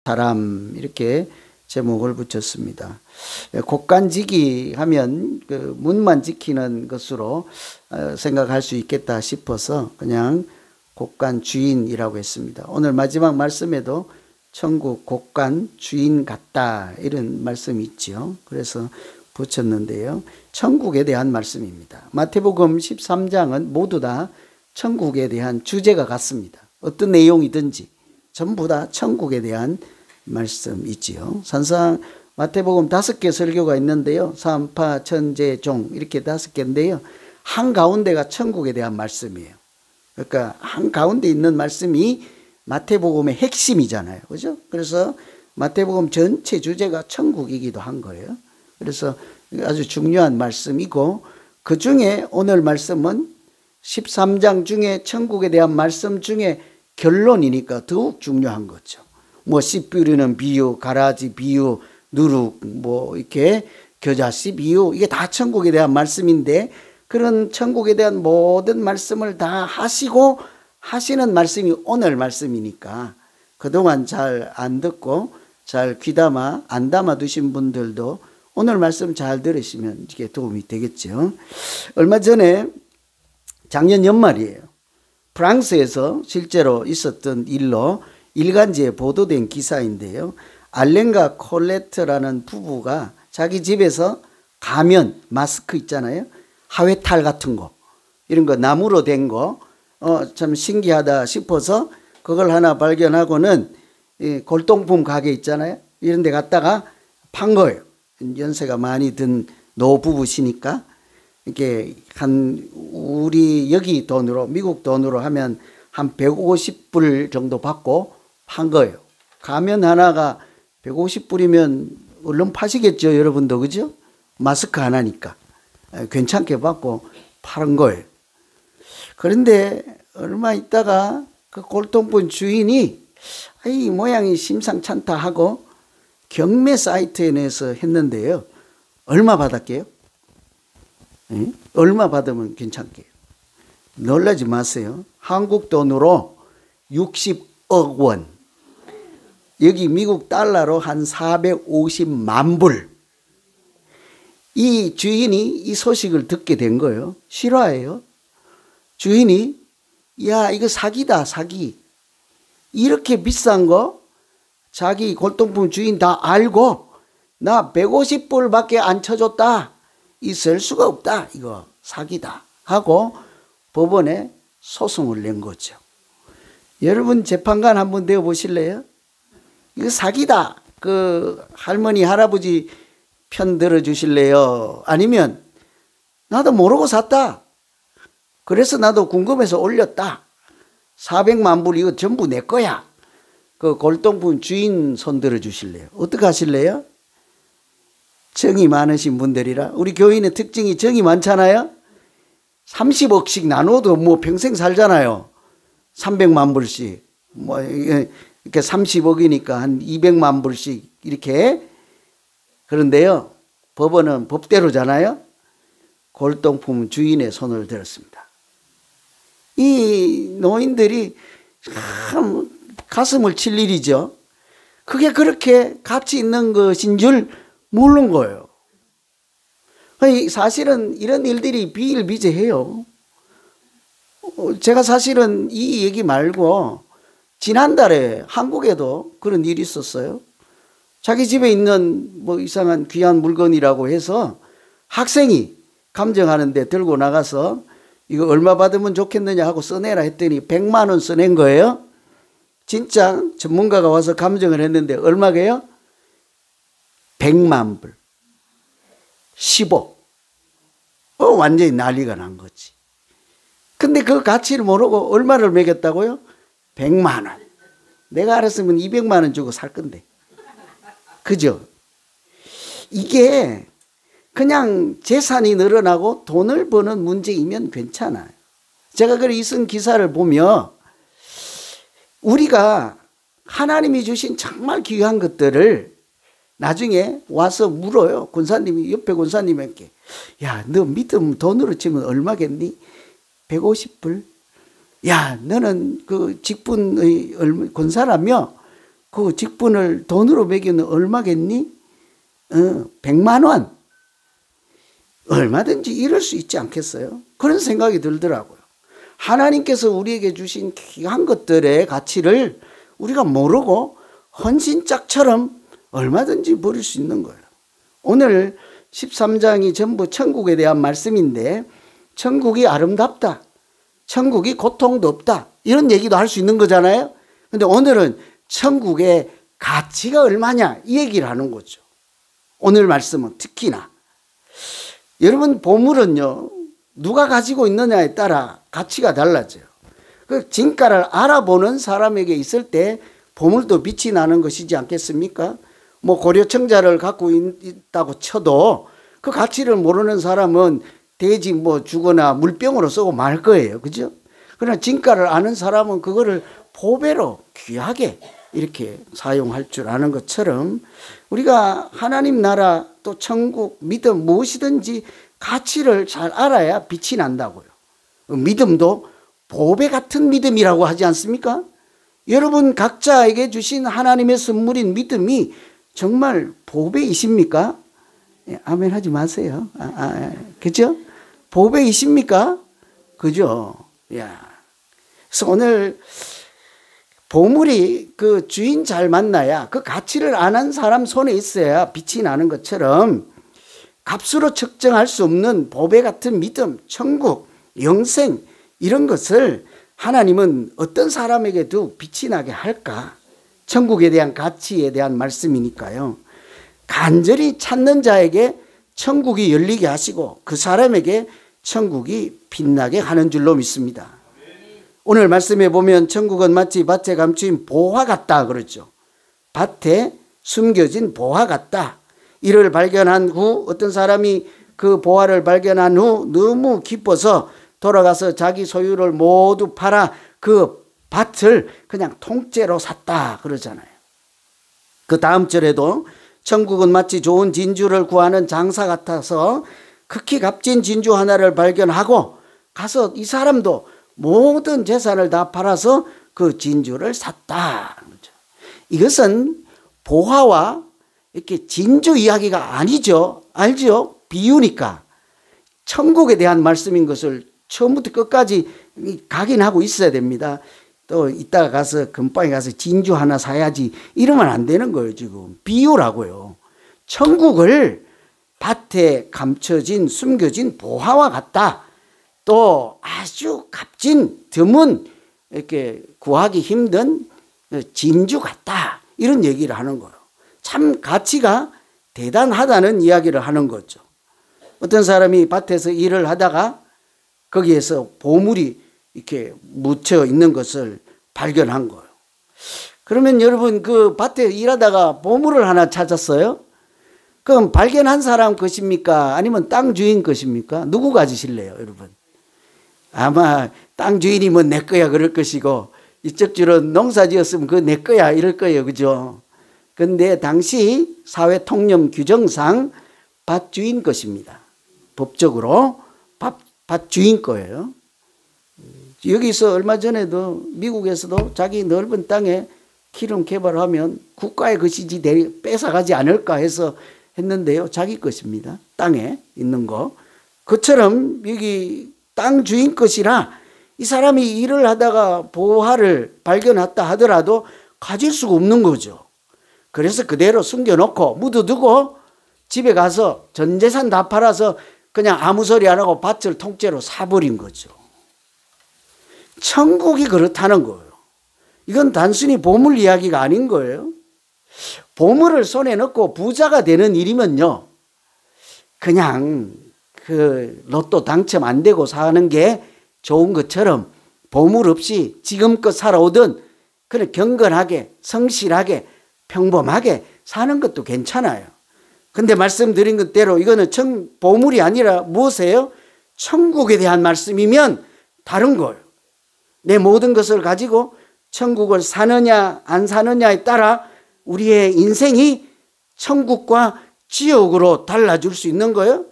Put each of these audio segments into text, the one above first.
사람 이렇게 제목을 붙였습니다. 곡간지기 하면 그 문만 지키는 것으로 생각할 수 있겠다 싶어서 그냥 곡간 주인이라고 했습니다. 오늘 마지막 말씀에도 천국 곡간 주인 같다 이런 말씀이 있죠. 그래서 붙였는데요. 천국에 대한 말씀입니다. 마태복음 13장은 모두 다 천국에 대한 주제가 같습니다. 어떤 내용이든지 전부 다 천국에 대한 말씀이지요. 산상 마태복음 5개 설교가 있는데요. 산파, 천재, 종 이렇게 5개인데요. 한가운데가 천국에 대한 말씀이에요. 그러니까 한가운데 있는 말씀이 마태복음의 핵심이잖아요. 그죠? 그래서 마태복음 전체 주제가 천국이기도 한 거예요. 그래서 아주 중요한 말씀이고 그 중에 오늘 말씀은 13장 중에 천국에 대한 말씀 중에 결론이니까 더욱 중요한 거죠. 뭐 씨 뿌리는 비유, 가라지 비유, 누룩 뭐 이렇게 겨자씨 비유 이게 다 천국에 대한 말씀인데 그런 천국에 대한 모든 말씀을 다 하시고 하시는 말씀이 오늘 말씀이니까 그동안 잘 안 듣고 잘 귀담아 안 담아 두신 분들도 오늘 말씀 잘 들으시면 이게 도움이 되겠죠. 얼마 전에 작년 연말이에요. 프랑스에서 실제로 있었던 일로 일간지에 보도된 기사인데요. 알렌과 콜레트라는 부부가 자기 집에서 가면, 마스크 있잖아요. 하회탈 같은 거, 이런 거 나무로 된 거, 참 신기하다 싶어서 그걸 하나 발견하고는 골동품 가게 있잖아요. 이런 데 갔다가 판 거예요. 연세가 많이 든 노부부시니까 이렇게 우리 여기 돈으로 미국 돈으로 하면 한 150불 정도 받고 판 거예요. 가면 하나가 150불이면 얼른 파시겠죠, 여러분도. 그죠? 마스크 하나니까 괜찮게 받고 파는 거예요. 그런데 얼마 있다가 그 골동품 주인이 이 모양이 심상찮다 하고 경매 사이트에 내서 했는데요. 얼마 받았게요? 얼마 받으면 괜찮게요? 놀라지 마세요. 한국 돈으로 60억 원. 여기 미국 달러로 한 450만 불. 이 주인이 이 소식을 듣게 된 거예요. 실화예요. 주인이 야 이거 사기다 사기. 이렇게 비싼 거 자기 골동품 주인 다 알고 나 150불 밖에 안 쳐줬다. 있을 수가 없다. 이거 사기다. 하고 법원에 소송을 낸 거죠. 여러분 재판관 한번 되어 보실래요? 이거 사기다. 그 할머니 할아버지 편 들어 주실래요? 아니면 나도 모르고 샀다. 그래서 나도 궁금해서 올렸다. 400만 불 이거 전부 내 거야. 그 골동품 주인 손 들어 주실래요? 어떻게 하실래요? 정이 많으신 분들이라. 우리 교인의 특징이 정이 많잖아요. 30억씩 나눠도 뭐 평생 살잖아요. 300만 불씩. 뭐 이렇게 30억이니까 한 200만 불씩 이렇게. 그런데요. 법원은 법대로잖아요. 골동품 주인의 손을 들었습니다. 이 노인들이 참 가슴을 칠 일이죠. 그게 그렇게 가치 있는 것인 줄 모르는 거예요. 사실은 이런 일들이 비일비재해요. 제가 사실은 이 얘기 말고 지난달에 한국에도 그런 일이 있었어요. 자기 집에 있는 뭐 이상한 귀한 물건이라고 해서 학생이 감정하는데 들고 나가서 이거 얼마 받으면 좋겠느냐 하고 써내라 했더니 100만 원 써낸 거예요. 진짜 전문가가 와서 감정을 했는데 얼마게요? 100만 불. 10억. 완전히 난리가 난 거지. 근데 그 가치를 모르고 얼마를 매겼다고요? 100만 원. 내가 알았으면 200만 원 주고 살 건데. 그죠? 이게 그냥 재산이 늘어나고 돈을 버는 문제이면 괜찮아요. 제가 그 이승 기사를 보며 우리가 하나님이 주신 정말 귀한 것들을 나중에 와서 물어요. 권사님이 옆에 권사님에게 야, 너 믿음 돈으로 치면 얼마겠니? 150불? 야, 너는 그 직분의 권사라며 그 직분을 돈으로 매기면 얼마겠니? 100만 원. 얼마든지 이럴 수 있지 않겠어요? 그런 생각이 들더라고요. 하나님께서 우리에게 주신 귀한 것들의 가치를 우리가 모르고 헌신짝처럼 얼마든지 버릴 수 있는 거예요. 오늘 13장이 전부 천국에 대한 말씀인데 천국이 아름답다. 천국이 고통도 없다. 이런 얘기도 할 수 있는 거잖아요. 근데 오늘은 천국의 가치가 얼마냐 이 얘기를 하는 거죠. 오늘 말씀은 특히나 여러분 보물은요 누가 가지고 있느냐에 따라 가치가 달라져요. 그 진가를 알아보는 사람에게 있을 때 보물도 빛이 나는 것이지 않겠습니까? 뭐 고려청자를 갖고 있다고 쳐도 그 가치를 모르는 사람은 대지 뭐 주거나 물병으로 쓰고 말 거예요. 그죠? 그러나 진가를 아는 사람은 그거를 보배로 귀하게 이렇게 사용할 줄 아는 것처럼 우리가 하나님 나라 또 천국 믿음 무엇이든지 가치를 잘 알아야 빛이 난다고요. 믿음도 보배 같은 믿음이라고 하지 않습니까? 여러분 각자에게 주신 하나님의 선물인 믿음이 정말 보배이십니까? 아멘 하지 마세요. 그죠? 보배이십니까? 그죠? 야. 그래서 오늘 보물이 그 주인 잘 만나야 그 가치를 아는 사람 손에 있어야 빛이 나는 것처럼 값으로 측정할 수 없는 보배 같은 믿음, 천국, 영생 이런 것을 하나님은 어떤 사람에게도 빛이 나게 할까? 천국에 대한 가치에 대한 말씀이니까요. 간절히 찾는 자에게 천국이 열리게 하시고 그 사람에게 천국이 빛나게 하는 줄로 믿습니다. 오늘 말씀에 보면 천국은 마치 밭에 감추인 보화 같다 그러죠. 밭에 숨겨진 보화 같다. 이를 발견한 후 어떤 사람이 그 보화를 발견한 후 너무 기뻐서 돌아가서 자기 소유를 모두 팔아 그 밭을 그냥 통째로 샀다 그러잖아요. 그 다음 절에도 천국은 마치 좋은 진주를 구하는 장사 같아서 극히 값진 진주 하나를 발견하고 가서 이 사람도 모든 재산을 다 팔아서 그 진주를 샀다. 이것은 보화와 이렇게 진주 이야기가 아니죠. 알죠? 비유니까. 천국에 대한 말씀인 것을 처음부터 끝까지 각인하고 있어야 됩니다. 또 이따가 가서 금방에 가서 진주 하나 사야지 이러면 안 되는 거예요. 지금 비유라고요. 천국을 밭에 감춰진 숨겨진 보화와 같다. 또 아주 값진 드문 이렇게 구하기 힘든 진주 같다. 이런 얘기를 하는 거예요. 참 가치가 대단하다는 이야기를 하는 거죠. 어떤 사람이 밭에서 일을 하다가 거기에서 보물이 이렇게 묻혀 있는 것을 발견한 거예요. 그러면 여러분 그 밭에 일하다가 보물을 하나 찾았어요? 그럼 발견한 사람 것입니까? 아니면 땅 주인 것입니까? 누구 가지실래요, 여러분? 아마 땅 주인이 뭐 내 거야 그럴 것이고 이쪽 줄은 농사 지었으면 그거 내 거야 이럴 거예요. 그죠? 근데 당시 사회 통념 규정상 밭 주인 것입니다. 법적으로 밭 주인 거예요. 여기서 얼마 전에도 미국에서도 자기 넓은 땅에 기름 개발하면 국가의 것이지 뺏어가지 않을까 해서 했는데요. 자기 것입니다. 땅에 있는 거. 그처럼 여기 땅 주인 것이라 이 사람이 일을 하다가 보화를 발견했다 하더라도 가질 수가 없는 거죠. 그래서 그대로 숨겨놓고 묻어두고 집에 가서 전 재산 다 팔아서 그냥 아무 소리 안 하고 밭을 통째로 사버린 거죠. 천국이 그렇다는 거예요. 이건 단순히 보물 이야기가 아닌 거예요. 보물을 손에 넣고 부자가 되는 일이면요. 그냥 그 로또 당첨 안 되고 사는 게 좋은 것처럼 보물 없이 지금껏 살아오던 그런 경건하게 성실하게 평범하게 사는 것도 괜찮아요. 근데 말씀드린 것대로 이거는 보물이 아니라 무엇이에요? 천국에 대한 말씀이면 다른 거예요. 내 모든 것을 가지고 천국을 사느냐 안 사느냐에 따라 우리의 인생이 천국과 지옥으로 달라질 수 있는 거예요.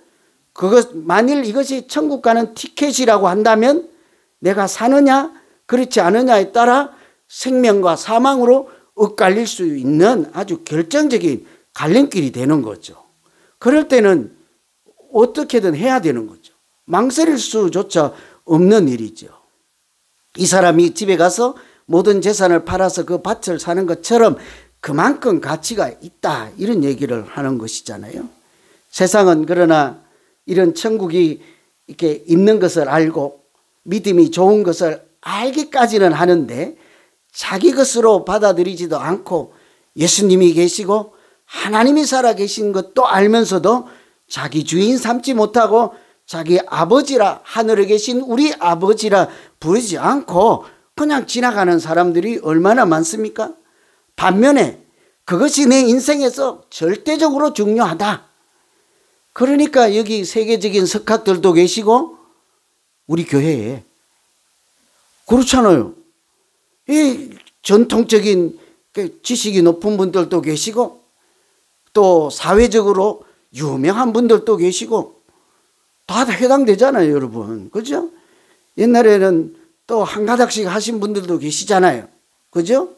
만일 이것이 천국 가는 티켓이라고 한다면 내가 사느냐 그렇지 않느냐에 따라 생명과 사망으로 엇갈릴 수 있는 아주 결정적인 갈림길이 되는 거죠. 그럴 때는 어떻게든 해야 되는 거죠. 망설일 수조차 없는 일이죠. 이 사람이 집에 가서 모든 재산을 팔아서 그 밭을 사는 것처럼 그만큼 가치가 있다, 이런 얘기를 하는 것이잖아요. 세상은 그러나 이런 천국이 이렇게 있는 것을 알고 믿음이 좋은 것을 알기까지는 하는데 자기 것으로 받아들이지도 않고 예수님이 계시고 하나님이 살아 계신 것도 알면서도 자기 주인 삼지 못하고 자기 아버지라, 하늘에 계신 우리 아버지라 부르지 않고 그냥 지나가는 사람들이 얼마나 많습니까? 반면에 그것이 내 인생에서 절대적으로 중요하다. 그러니까 여기 세계적인 석학들도 계시고 우리 교회에 그렇잖아요. 이 전통적인 지식이 높은 분들도 계시고 또 사회적으로 유명한 분들도 계시고 다 해당되잖아요, 여러분. 그죠? 옛날에는 또 한 가닥씩 하신 분들도 계시잖아요. 그죠?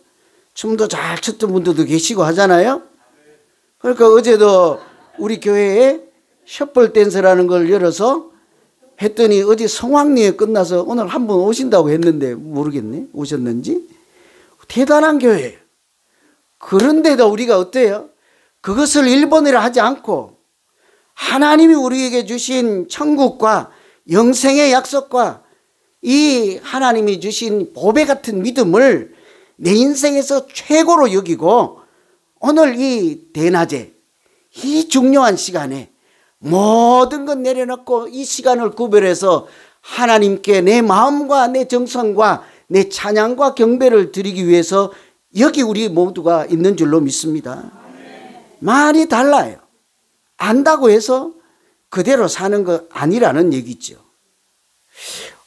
춤도 잘 췄던 분들도 계시고 하잖아요. 그러니까 어제도 우리 교회에 셔플 댄스라는 걸 열어서 했더니 어디 성황리에 끝나서 오늘 한 분 오신다고 했는데 모르겠네. 오셨는지. 대단한 교회예요. 그런데도 우리가 어때요? 그것을 일본어로 하지 않고 하나님이 우리에게 주신 천국과 영생의 약속과 이 하나님이 주신 보배 같은 믿음을 내 인생에서 최고로 여기고 오늘 이 대낮에 이 중요한 시간에 모든 것 내려놓고 이 시간을 구별해서 하나님께 내 마음과 내 정성과 내 찬양과 경배를 드리기 위해서 여기 우리 모두가 있는 줄로 믿습니다. 많이 달라요. 안다고 해서 그대로 사는 거 아니라는 얘기죠.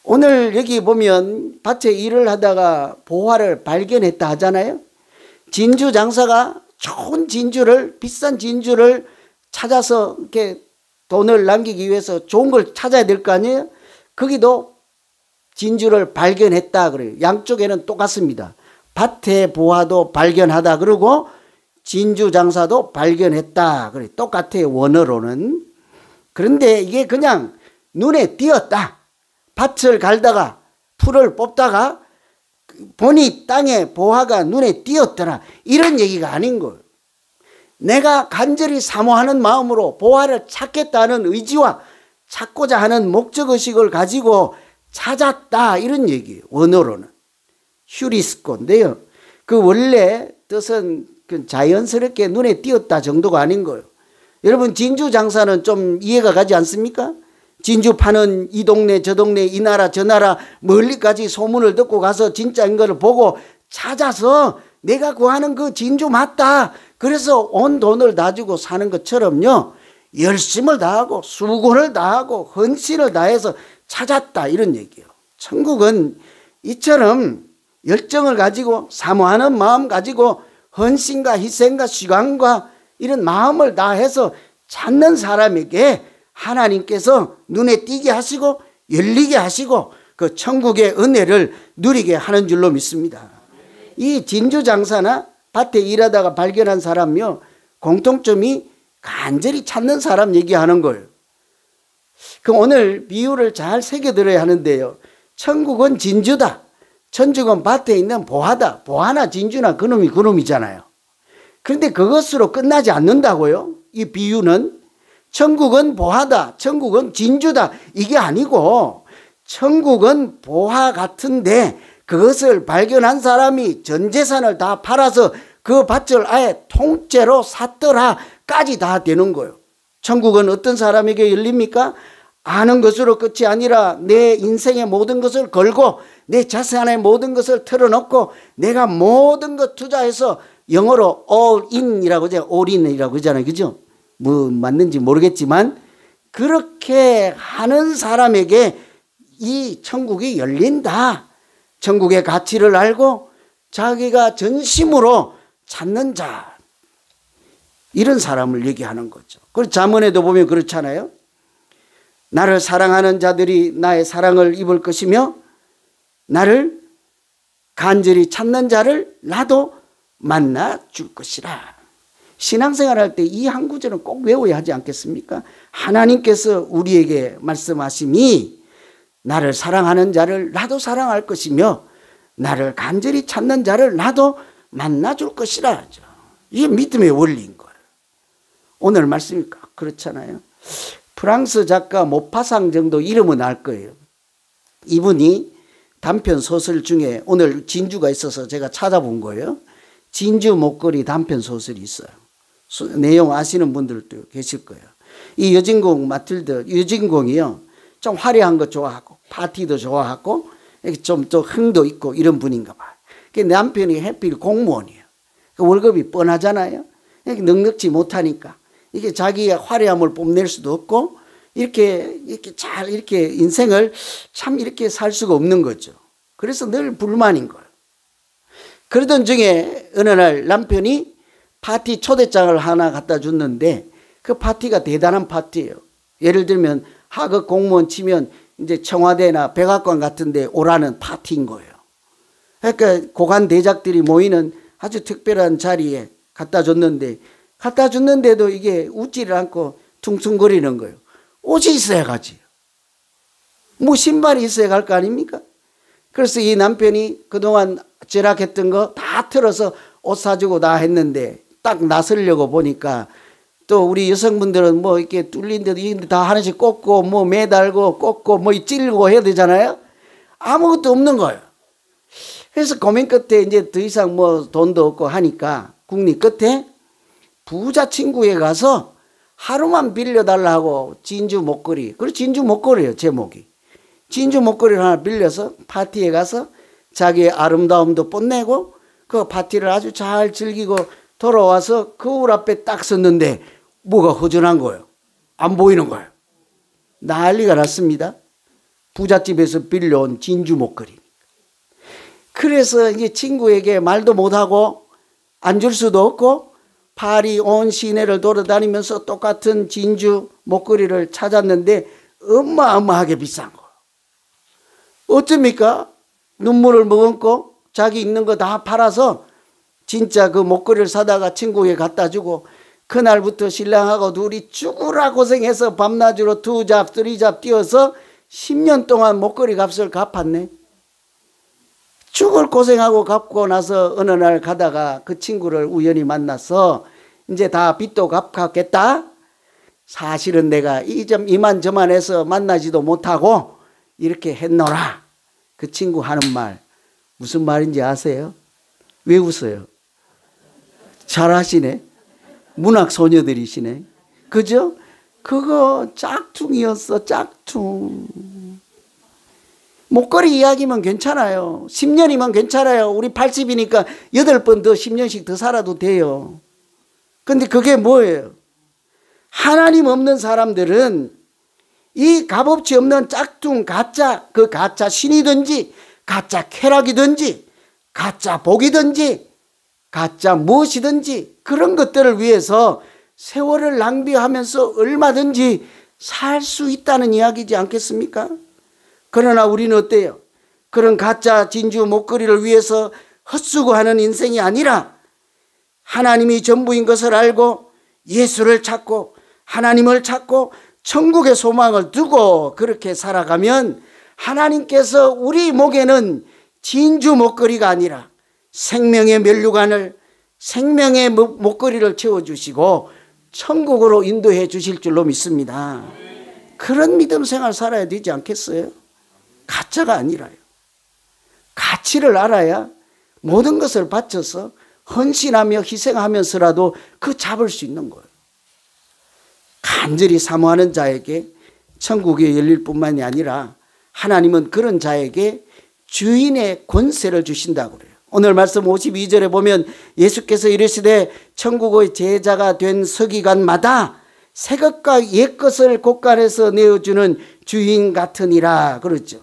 오늘 여기 보면 밭에 일을 하다가 보화를 발견했다 하잖아요. 진주 장사가 좋은 진주를, 비싼 진주를 찾아서 이렇게 돈을 남기기 위해서 좋은 걸 찾아야 될 거 아니에요? 거기도 진주를 발견했다 그래요. 양쪽에는 똑같습니다. 밭에 보화도 발견하다 그러고 진주 장사도 발견했다 그래요. 똑같아요, 원어로는. 그런데 이게 그냥 눈에 띄었다. 밭을 갈다가 풀을 뽑다가 보니 땅에 보화가 눈에 띄었더라, 이런 얘기가 아닌 거예요. 내가 간절히 사모하는 마음으로 보화를 찾겠다는 의지와 찾고자 하는 목적의식을 가지고 찾았다, 이런 얘기예요. 원어로는 휴리스코인데요. 그 원래 뜻은 자연스럽게 눈에 띄었다 정도가 아닌 거예요. 여러분, 진주 장사는 좀 이해가 가지 않습니까? 진주 파는 이 동네 저 동네 이 나라 저 나라 멀리까지 소문을 듣고 가서 진짜인 거를 보고 찾아서 내가 구하는 그 진주 맞다, 그래서 온 돈을 다 주고 사는 것처럼요, 열심을 다하고 수고를 다하고 헌신을 다해서 찾았다, 이런 얘기예요. 천국은 이처럼 열정을 가지고 사모하는 마음 가지고 헌신과 희생과 시간과 이런 마음을 다해서 찾는 사람에게 하나님께서 눈에 띄게 하시고 열리게 하시고 그 천국의 은혜를 누리게 하는 줄로 믿습니다. 이 진주 장사나 밭에 일하다가 발견한 사람요, 공통점이 간절히 찾는 사람 얘기하는 거예요. 그럼 오늘 비유를 잘 새겨들어야 하는데요, 천국은 진주다, 천국은 밭에 있는 보화다. 보화나 진주나 그놈이 그놈이잖아요. 그런데 그것으로 끝나지 않는다고요. 이 비유는 천국은 보화다, 천국은 진주다, 이게 아니고 천국은 보화 같은데 그것을 발견한 사람이 전 재산을 다 팔아서 그 밭을 아예 통째로 샀더라까지 다 되는 거예요. 천국은 어떤 사람에게 열립니까? 아는 것으로 끝이 아니라 내 인생의 모든 것을 걸고 내 자산의 모든 것을 털어놓고 내가 모든 것 투자해서 영어로 all in이라고 하죠. all in이라고 하잖아요. 그죠? 뭐 맞는지 모르겠지만 그렇게 하는 사람에게 이 천국이 열린다. 천국의 가치를 알고 자기가 전심으로 찾는 자, 이런 사람을 얘기하는 거죠. 그리고 잠언에도 보면 그렇잖아요. 나를 사랑하는 자들이 나의 사랑을 입을 것이며 나를 간절히 찾는 자를 나도 만나 줄 것이라. 신앙생활 할 때 이 한 구절은 꼭 외워야 하지 않겠습니까? 하나님께서 우리에게 말씀하심이 나를 사랑하는 자를 나도 사랑할 것이며 나를 간절히 찾는 자를 나도 만나줄 것이라. 이게 믿음의 원리인 거예요. 오늘 말씀이 그렇잖아요. 프랑스 작가 모파상 정도 이름은 알 거예요. 이분이 단편 소설 중에 오늘 진주가 있어서 제가 찾아본 거예요. 진주 목걸이 단편 소설이 있어요. 내용 아시는 분들도 계실 거예요. 이 여진공 마틸드 여진공이요, 좀 화려한 거 좋아하고 파티도 좋아하고 좀 또 흥도 있고 이런 분인가 봐요. 남편이 해필 공무원이에요. 월급이 뻔하잖아요. 넉넉지 못하니까 이게 자기의 화려함을 뽐낼 수도 없고 이렇게 잘 이렇게 인생을 참 이렇게 살 수가 없는 거죠. 그래서 늘 불만인 거예요. 그러던 중에 어느 날 남편이 파티 초대장을 하나 갖다 줬는데 그 파티가 대단한 파티예요. 예를 들면 하급 공무원 치면 이제 청와대나 백악관 같은 데 오라는 파티인 거예요. 그러니까 고관 대작들이 모이는 아주 특별한 자리에 갖다 줬는데도 이게 웃지를 않고 퉁퉁거리는 거예요. 옷이 있어야 가지. 뭐 신발이 있어야 갈 거 아닙니까? 그래서 이 남편이 그동안 절약했던 거 다 틀어서 옷 사주고 다 했는데 딱 나서려고 보니까 또 우리 여성분들은 뭐 이렇게 뚫린 데도 다 하나씩 꽂고 뭐 매달고 꽂고 뭐 찔고 해야 되잖아요. 아무것도 없는 거예요. 그래서 고민 끝에 이제 더 이상 뭐 돈도 없고 하니까 국리 끝에 부자 친구에 가서 하루만 빌려달라고 진주 목걸이, 그리고 진주 목걸이에요 제목이. 진주 목걸이를 하나 빌려서 파티에 가서 자기의 아름다움도 뽐내고 그 파티를 아주 잘 즐기고 돌아와서 거울 앞에 딱 섰는데 뭐가 허전한 거예요. 안 보이는 거예요. 난리가 났습니다. 부잣집에서 빌려온 진주 목걸이. 그래서 이제 친구에게 말도 못하고 안 줄 수도 없고 파리 온 시내를 돌아다니면서 똑같은 진주 목걸이를 찾았는데 어마어마하게 비싼 거. 어쩝니까? 눈물을 머금고 자기 있는 거 다 팔아서 진짜 그 목걸이를 사다가 친구에게 갖다 주고 그날부터 신랑하고 둘이 죽으라 고생해서 밤낮으로 2잡 3잡 뛰어서 10년 동안 목걸이 값을 갚았네. 죽을 고생하고 갚고 나서 어느 날 가다가 그 친구를 우연히 만나서 이제 다 빚도 갚겠다. 사실은 내가 이만저만 해서 만나지도 못하고 이렇게 했노라. 그 친구 하는 말 무슨 말인지 아세요? 왜 웃어요? 잘하시네. 문학 소녀들이시네. 그죠? 그거 짝퉁이었어. 짝퉁. 목걸이 이야기면 괜찮아요. 10년이면 괜찮아요. 우리 80이니까 8번 더 10년씩 더 살아도 돼요. 근데 그게 뭐예요? 하나님 없는 사람들은 이 값어치 없는 짝퉁 가짜, 그 가짜 신이든지 가짜 쾌락이든지 가짜 복이든지 가짜 무엇이든지 그런 것들을 위해서 세월을 낭비하면서 얼마든지 살 수 있다는 이야기지 않겠습니까? 그러나 우리는 어때요? 그런 가짜 진주 목걸이를 위해서 헛수고하는 인생이 아니라 하나님이 전부인 것을 알고 예수를 찾고 하나님을 찾고 천국의 소망을 두고 그렇게 살아가면 하나님께서 우리 목에는 진주 목걸이가 아니라 생명의 면류관을, 생명의 목걸이를 채워주시고 천국으로 인도해 주실 줄로 믿습니다. 그런 믿음 생활 살아야 되지 않겠어요? 가짜가 아니라요. 가치를 알아야 모든 것을 바쳐서 헌신하며 희생하면서라도 그 잡을 수 있는 거예요. 간절히 사모하는 자에게 천국이 열릴 뿐만이 아니라 하나님은 그런 자에게 주인의 권세를 주신다고 그래요. 오늘 말씀 52절에 보면 예수께서 이르시되 천국의 제자가 된 서기관마다 새 것과 옛 것을 곳간에서 내어주는 주인 같으니라 그러죠.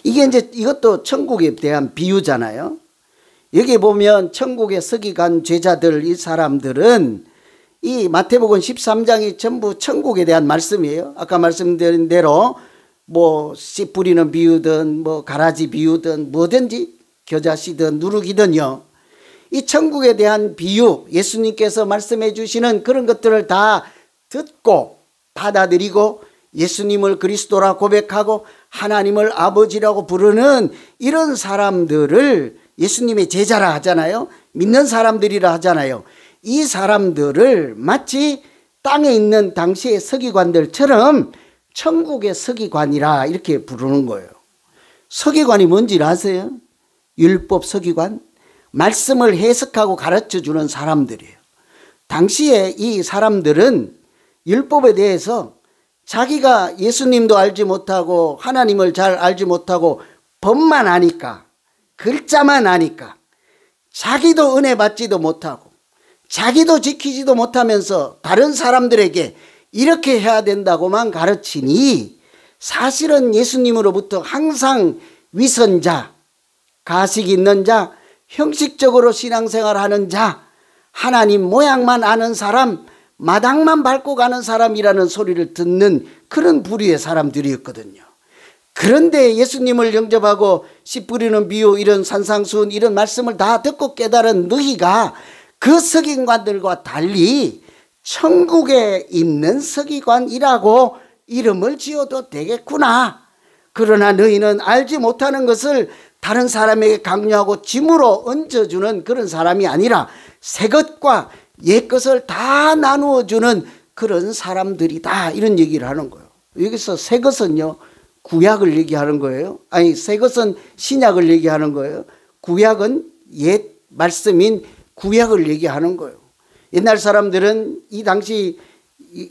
이게 이제 이것도 천국에 대한 비유잖아요. 여기 보면 천국의 서기관 제자들 이 사람들은 이 마태복음 13장이 전부 천국에 대한 말씀이에요. 아까 말씀드린 대로 뭐 씨 뿌리는 비유든 뭐 가라지 비유든 뭐든지 겨자씨든 누룩이든요. 이 천국에 대한 비유, 예수님께서 말씀해 주시는 그런 것들을 다 듣고 받아들이고 예수님을 그리스도라 고백하고 하나님을 아버지라고 부르는 이런 사람들을 예수님의 제자라 하잖아요. 믿는 사람들이라 하잖아요. 이 사람들을 마치 땅에 있는 당시의 서기관들처럼 천국의 서기관이라 이렇게 부르는 거예요. 서기관이 뭔지 아세요? 율법 서기관, 말씀을 해석하고 가르쳐주는 사람들이에요. 당시에 이 사람들은 율법에 대해서 자기가 예수님도 알지 못하고 하나님을 잘 알지 못하고 법만 아니까, 글자만 아니까 자기도 은혜 받지도 못하고 자기도 지키지도 못하면서 다른 사람들에게 이렇게 해야 된다고만 가르치니 사실은 예수님으로부터 항상 위선자, 가식 있는 자, 형식적으로 신앙생활하는 자, 하나님 모양만 아는 사람, 마당만 밟고 가는 사람이라는 소리를 듣는 그런 부류의 사람들이었거든요. 그런데 예수님을 영접하고 씨 뿌리는 비유, 이런 산상수훈, 이런 말씀을 다 듣고 깨달은 너희가 그 서기관들과 달리 천국에 있는 서기관이라고 이름을 지어도 되겠구나. 그러나 너희는 알지 못하는 것을 다른 사람에게 강요하고 짐으로 얹어주는 그런 사람이 아니라 새 것과 옛 것을 다 나누어주는 그런 사람들이다. 이런 얘기를 하는 거예요. 여기서 새 것은요, 구약을 얘기하는 거예요. 아니, 새 것은 신약을 얘기하는 거예요. 구약은 옛 말씀인 구약을 얘기하는 거예요. 옛날 사람들은, 이 당시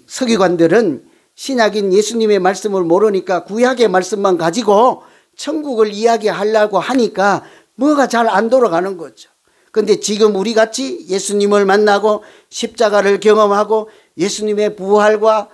서기관들은 신약인 예수님의 말씀을 모르니까 구약의 말씀만 가지고 천국을 이야기하려고 하니까 뭐가 잘 안 돌아가는 거죠. 그런데 지금 우리 같이 예수님을 만나고 십자가를 경험하고 예수님의 부활과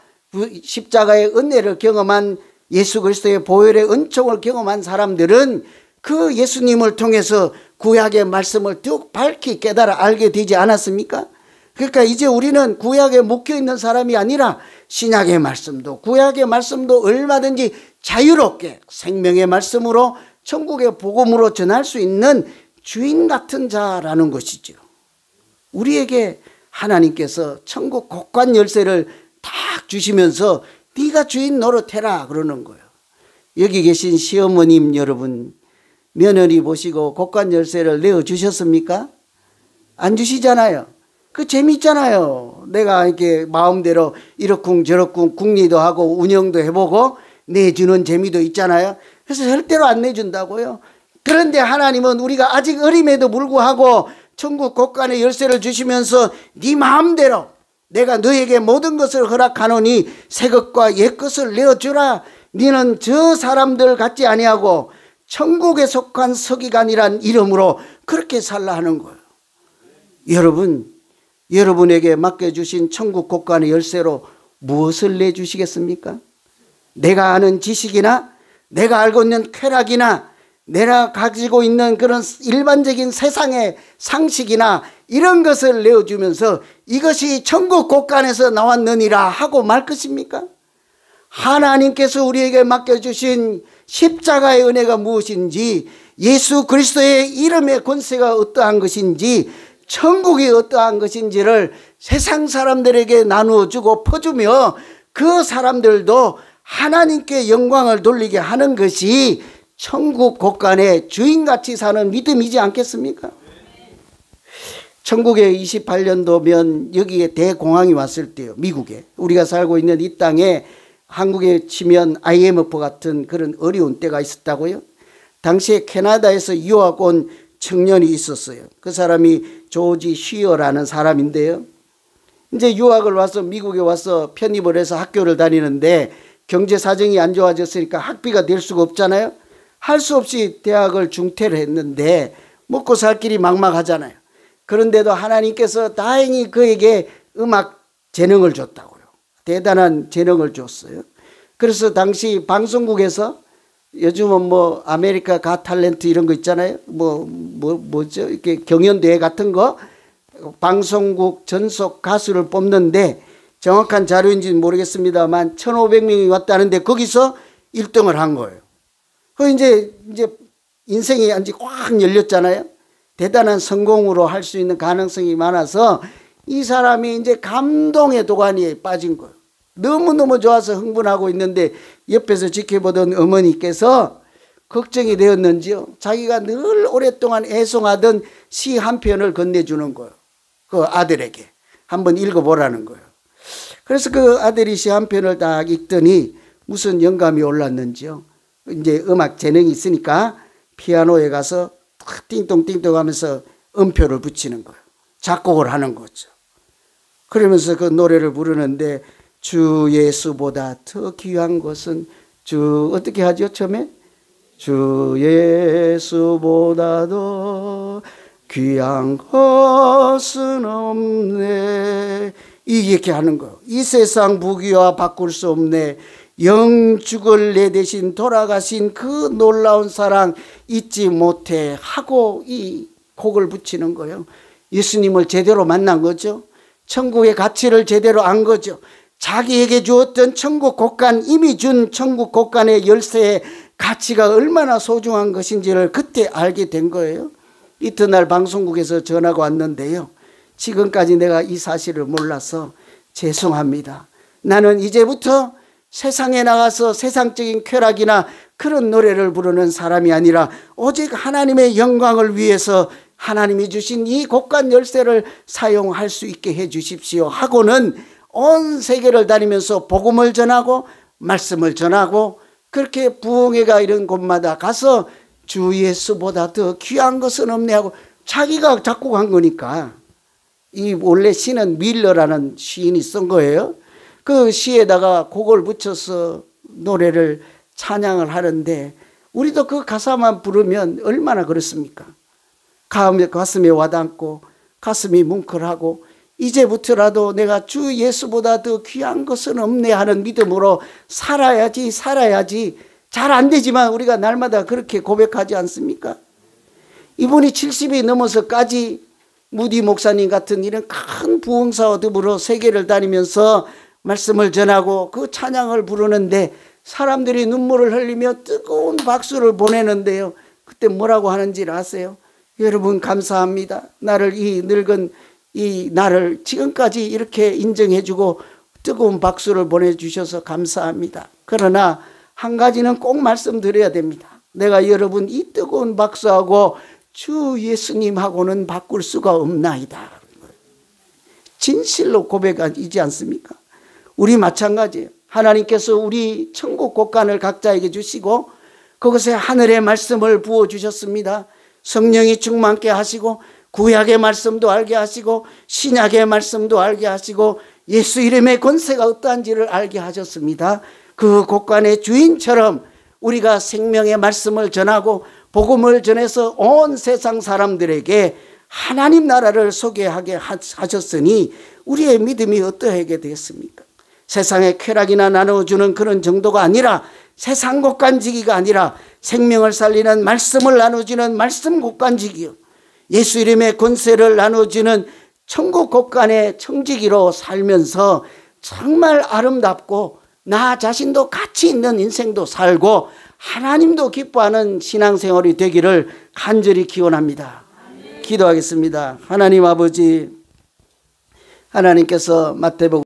십자가의 은혜를 경험한, 예수 그리스도의 보혈의 은총을 경험한 사람들은 그 예수님을 통해서 구약의 말씀을 쭉 밝히 깨달아 알게 되지 않았습니까? 그러니까 이제 우리는 구약에 묶여 있는 사람이 아니라 신약의 말씀도 구약의 말씀도 얼마든지 자유롭게 생명의 말씀으로 천국의 복음으로 전할 수 있는 주인 같은 자라는 것이죠. 우리에게 하나님께서 천국 곳간 열쇠를 딱 주시면서 네가 주인 노릇해라 그러는 거예요. 여기 계신 시어머님 여러분, 며느리 보시고 곳간 열쇠를 내어주셨습니까? 안 주시잖아요. 그 재미있잖아요. 내가 이렇게 마음대로 이러쿵 저러쿵 궁리도 하고 운영도 해보고 내주는 재미도 있잖아요. 그래서 절대로 안 내준다고요. 그런데 하나님은 우리가 아직 어림에도 불구하고 천국 곳간의 열쇠를 주시면서 네 마음대로 내가 너에게 모든 것을 허락하노니 새 것과 옛 것을 내어주라. 너는 저 사람들 같지 아니하고 천국에 속한 서기관이란 이름으로 그렇게 살라 하는 거예요. 여러분, 여러분에게 맡겨주신 천국 곳간의 열쇠로 무엇을 내주시겠습니까? 내가 아는 지식이나 내가 알고 있는 쾌락이나 내가 가지고 있는 그런 일반적인 세상의 상식이나 이런 것을 내어주면서 이것이 천국 곳간에서 나왔느니라 하고 말 것입니까? 하나님께서 우리에게 맡겨주신 십자가의 은혜가 무엇인지, 예수 그리스도의 이름의 권세가 어떠한 것인지, 천국이 어떠한 것인지를 세상 사람들에게 나누어주고 퍼주며 그 사람들도 하나님께 영광을 돌리게 하는 것이 천국 곳간에 주인같이 사는 믿음이지 않겠습니까? 천국에 28년도면 여기에 대공황이 왔을 때요. 미국에. 우리가 살고 있는 이 땅에 한국에 치면 IMF 같은 그런 어려운 때가 있었다고요. 당시에 캐나다에서 유학 온 청년이 있었어요. 그 사람이 조지 쉬어라는 사람인데요. 이제 유학을 와서 미국에 와서 편입을 해서 학교를 다니는데 경제 사정이 안 좋아졌으니까 학비가 될 수가 없잖아요. 할 수 없이 대학을 중퇴를 했는데 먹고 살 길이 막막하잖아요. 그런데도 하나님께서 다행히 그에게 음악 재능을 줬다고요. 대단한 재능을 줬어요. 그래서 당시 방송국에서 요즘은 뭐 아메리카 가 탤런트 이런 거 있잖아요. 뭐죠? 이렇게 경연대회 같은 거 방송국 전속 가수를 뽑는데 정확한 자료인지는 모르겠습니다만 1,500명이 왔다는데 거기서 1등을 한 거예요. 그 이제 인생이 완전히 꽉 열렸잖아요. 대단한 성공으로 할 수 있는 가능성이 많아서 이 사람이 이제 감동의 도가니에 빠진 거예요. 너무너무 좋아서 흥분하고 있는데 옆에서 지켜보던 어머니께서 걱정이 되었는지요, 자기가 늘 오랫동안 애송하던 시 한 편을 건네주는 거예요. 그 아들에게 한번 읽어보라는 거예요. 그래서 그 아들이 시 한 편을 딱 읽더니 무슨 영감이 올랐는지요, 이제 음악 재능이 있으니까 피아노에 가서 띵동띵동 하면서 음표를 붙이는 거예요. 작곡을 하는 거죠. 그러면서 그 노래를 부르는데, 주 예수보다 더 귀한 것은, 주 어떻게 하죠 처음에? 주 예수보다 더 귀한 것은 없네, 이렇게 하는 거예요. 이 세상 부귀와 바꿀 수 없네, 영죽을 내 대신 돌아가신 그 놀라운 사랑 잊지 못해 하고 이 곡을 붙이는 거예요. 예수님을 제대로 만난 거죠. 천국의 가치를 제대로 안 거죠. 자기에게 주었던 천국 곳간, 이미 준 천국 곳간의 열쇠의 가치가 얼마나 소중한 것인지를 그때 알게 된 거예요. 이튿날 방송국에서 전화가 왔는데요, 지금까지 내가 이 사실을 몰라서 죄송합니다. 나는 이제부터 세상에 나가서 세상적인 쾌락이나 그런 노래를 부르는 사람이 아니라 오직 하나님의 영광을 위해서 하나님이 주신 이 곳간 열쇠를 사용할 수 있게 해 주십시오 하고는 온 세계를 다니면서 복음을 전하고 말씀을 전하고, 그렇게 부흥회가 이런 곳마다 가서 주 예수보다 더 귀한 것은 없네 하고 자기가 작곡한 거니까. 이 원래 시는 밀러라는 시인이 쓴 거예요. 그 시에다가 곡을 붙여서 노래를 찬양을 하는데, 우리도 그 가사만 부르면 얼마나 그렇습니까? 가슴에 와닿고 가슴이 뭉클하고, 이제부터라도 내가 주 예수보다 더 귀한 것은 없네 하는 믿음으로 살아야지. 잘 안 되지만 우리가 날마다 그렇게 고백하지 않습니까? 이분이 70이 넘어서까지 무디 목사님 같은 이런 큰 부흥사와 더불어 세계를 다니면서 말씀을 전하고 그 찬양을 부르는데 사람들이 눈물을 흘리며 뜨거운 박수를 보내는데요, 그때 뭐라고 하는지 아세요? 여러분 감사합니다. 나를, 이 늙은 이 나를 지금까지 이렇게 인정해주고 뜨거운 박수를 보내주셔서 감사합니다. 그러나 한 가지는 꼭 말씀드려야 됩니다. 내가 여러분 이 뜨거운 박수하고 주 예수님하고는 바꿀 수가 없나이다. 진실로 고백이지 않습니까? 우리 마찬가지예요. 하나님께서 우리 천국 곳간을 각자에게 주시고 그것에 하늘의 말씀을 부어주셨습니다. 성령이 충만케 하시고 구약의 말씀도 알게 하시고 신약의 말씀도 알게 하시고 예수 이름의 권세가 어떠한지를 알게 하셨습니다. 그 곳간의 주인처럼 우리가 생명의 말씀을 전하고 복음을 전해서 온 세상 사람들에게 하나님 나라를 소개하게 하셨으니 우리의 믿음이 어떠하게 되겠습니까? 세상의 쾌락이나 나눠주는 그런 정도가 아니라, 세상 곳간지기가 아니라 생명을 살리는 말씀을 나눠주는 말씀 곳간지기요, 예수 이름의 권세를 나눠주는 천국 곳간의 청지기로 살면서 정말 아름답고 나 자신도 가치 있는 인생도 살고 하나님도 기뻐하는 신앙생활이 되기를 간절히 기원합니다. 기도하겠습니다. 하나님 아버지, 하나님께서 마태복음